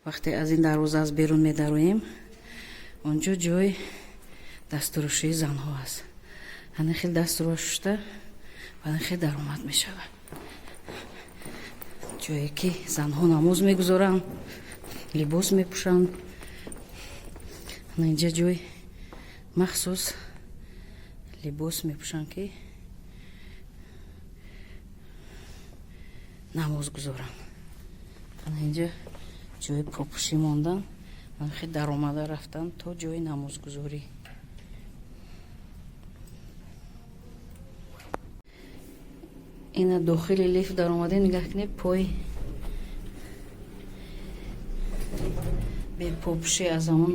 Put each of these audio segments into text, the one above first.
вақте аз ин дарвоза аз берун медароем, онҷо ҷои дастфурӯшии занҳо аст. ҳана хел дастфурӯш шуда баъдан хел даромад мешавад. ҷое ки занҳо намоз мегузоранд, либос мепӯшанд. ҳана инҷа ҷои махсус либос мепӯшанд ки намоз гузоранд. ҳана инҷа ҷои попӯшӣ мондан, хеле даромада рафтан то ҷои намозгузорӣ. ина дохили лифт даромадем, нигаҳ кунед, пой бепопӯшӣ аз ҳамон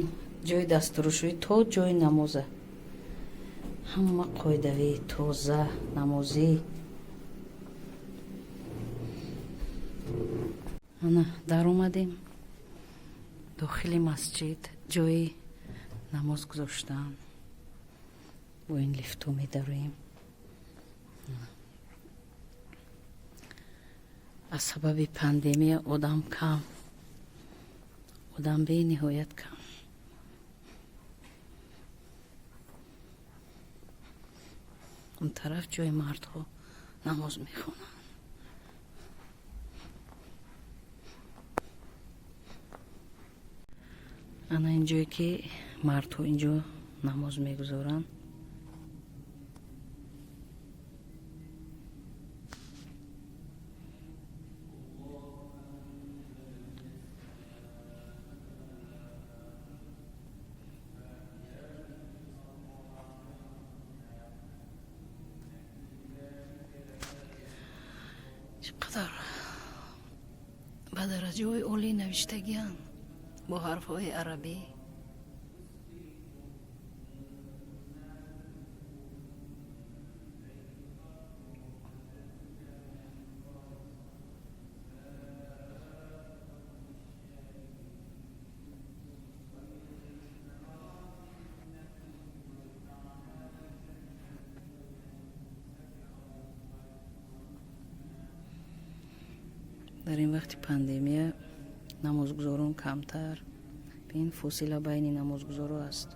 ҷои дастфурӯшӣ то ҷои намоза. ҳама қоидавӣ, тоза, намозӣ. ана даромадем дохили масҷид, ҷои намоз гузоштан. бо ин лифтҳо медароем. аз сабаби пандемия одам кам, одам бениҳоят кам. он тараф ҷои мардҳо намоз мехонанд. ана ин ҷое ки мардҳо инҷо намоз мегузоранд. чиқадар ба дараҷаҳои олӣ навиштагианд бо ҳарфҳои арабӣ. дар ин вақти пандемия намозгузорон камтар. бин фосила байни намозгузоро аст.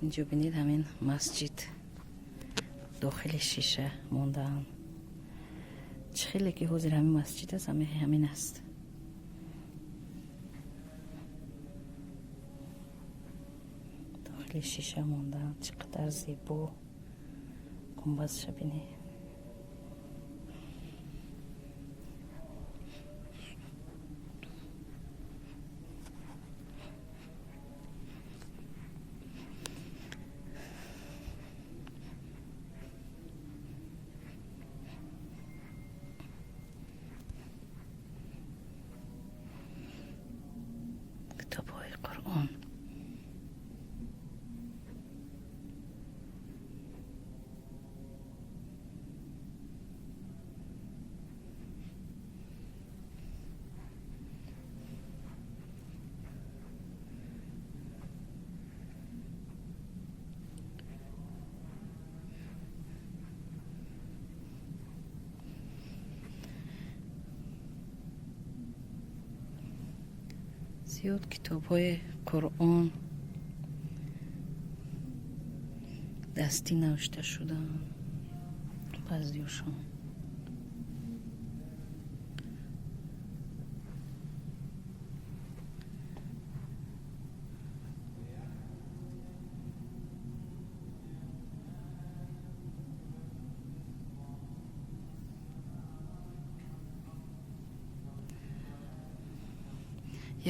инҷо бинед ҳамин масҷид дохили шиша мондаанд. чӣ хеле ки ҳозир ҳамин масҷид аст, ҳамин аст. дохили шиша мондаанд. чӣ қадар зебо гумбазша бинед. کتاب‌های قرآن. زیاد کتاب‌های قرآن دستی نوشته شدن بعضی‌هاشون.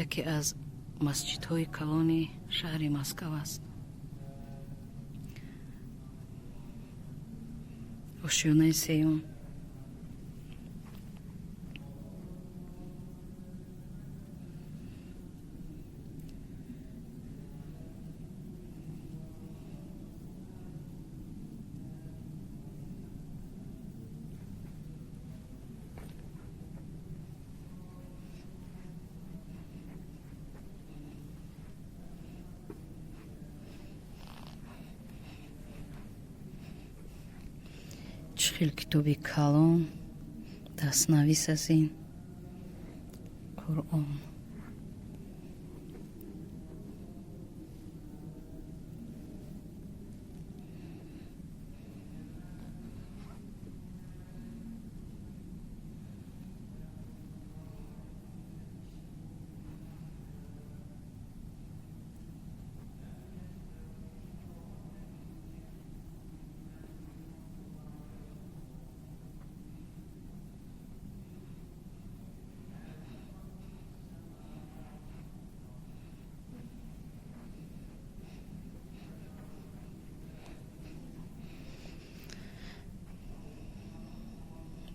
яке аз масҷидҳои калони шаҳри Москав аст. ошёнаи сеюм. خیلی کتابی کلان دستنویس از این قرآن.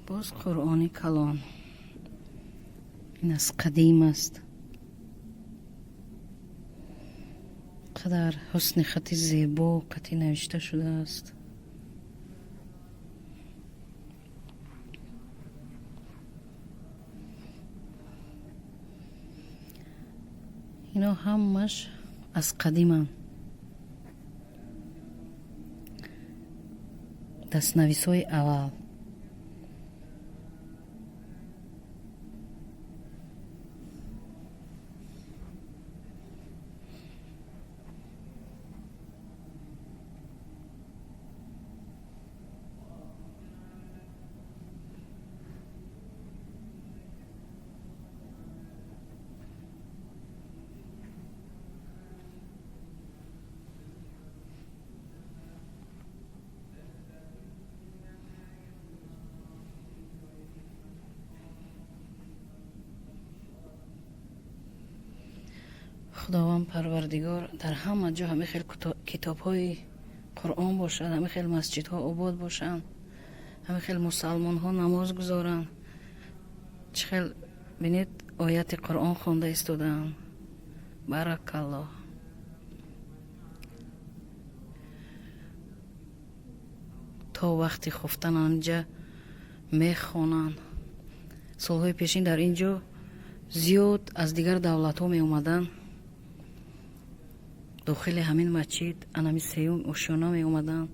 باز قرآن کلان این از قدیم است. قدر حسن خط زیبا قطعی نوشته شده است. اینا همش از قدیمن. دستنویس های اول. خداوند پروردگار در همه جا همه خیلی کتاب های قرآن باشد، همه خیلی مسجد ها آباد باشند، همه خیلی مسلمان ها نماز گذارند. چه خیلی بینید آیت قرآن خونده ایستادن. بارک الله. تا وقتی خفتن آنجا میخوانند. سالهای پیشین در اینجا زیاد از دیگر دولت ها می اومدن داخل همین مسجد، انمی سیوم اشیانا می اومدن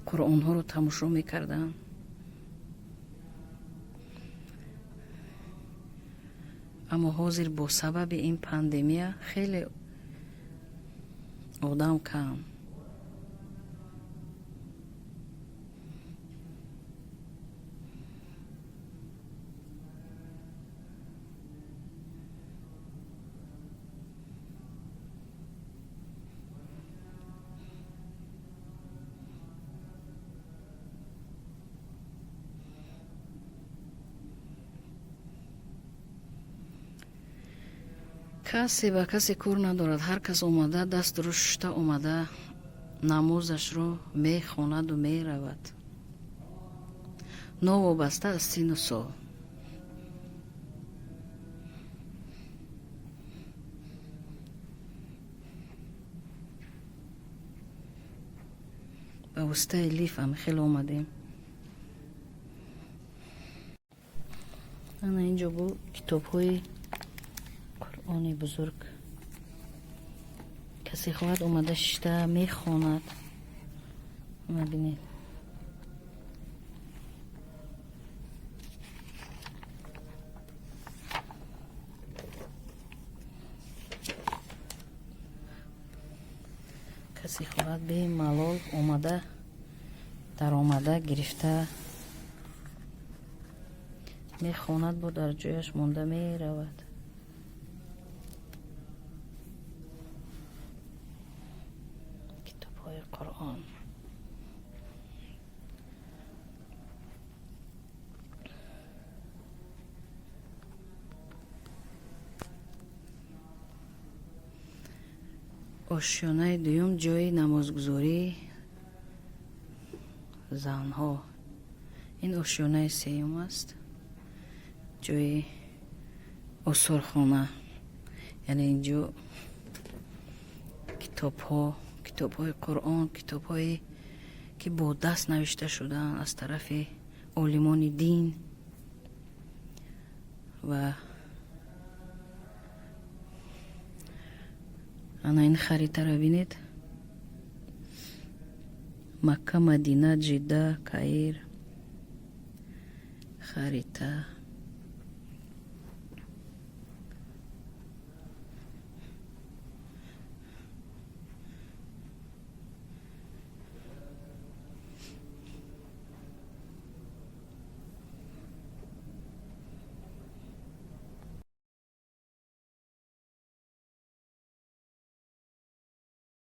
قرآن ها رو تماشا می کردن. اما حاضر با سبب این پاندemia خیلی آدم کم. کسی با کسی کور ندارد. هر کس اومده دست رو شته اومده نمازش رو میخواند و میرود، نوابسته از سن و سال. به واسطه لیف هم خیلی اومدیم. انا اینجا بود کتاب های قرآن بزرگ. کسی خواهد اومده شته میخواند. ببینید کسی خواهد به ملال اومده در آمده گرفته میخواند با در جایش مونده میرود. کتاب های قرآن. آشیانه دوم جای نمازگذاری زنها. این آشیانه سوم است، جای آثارخانه. یعنی اینجا کتاب های قرآن، کتاب هایی که با دست نوشته شدن از طرف عالمان دین و انا این خریطه رو بینید. مکه، مدینه، جده، کایر، خریطه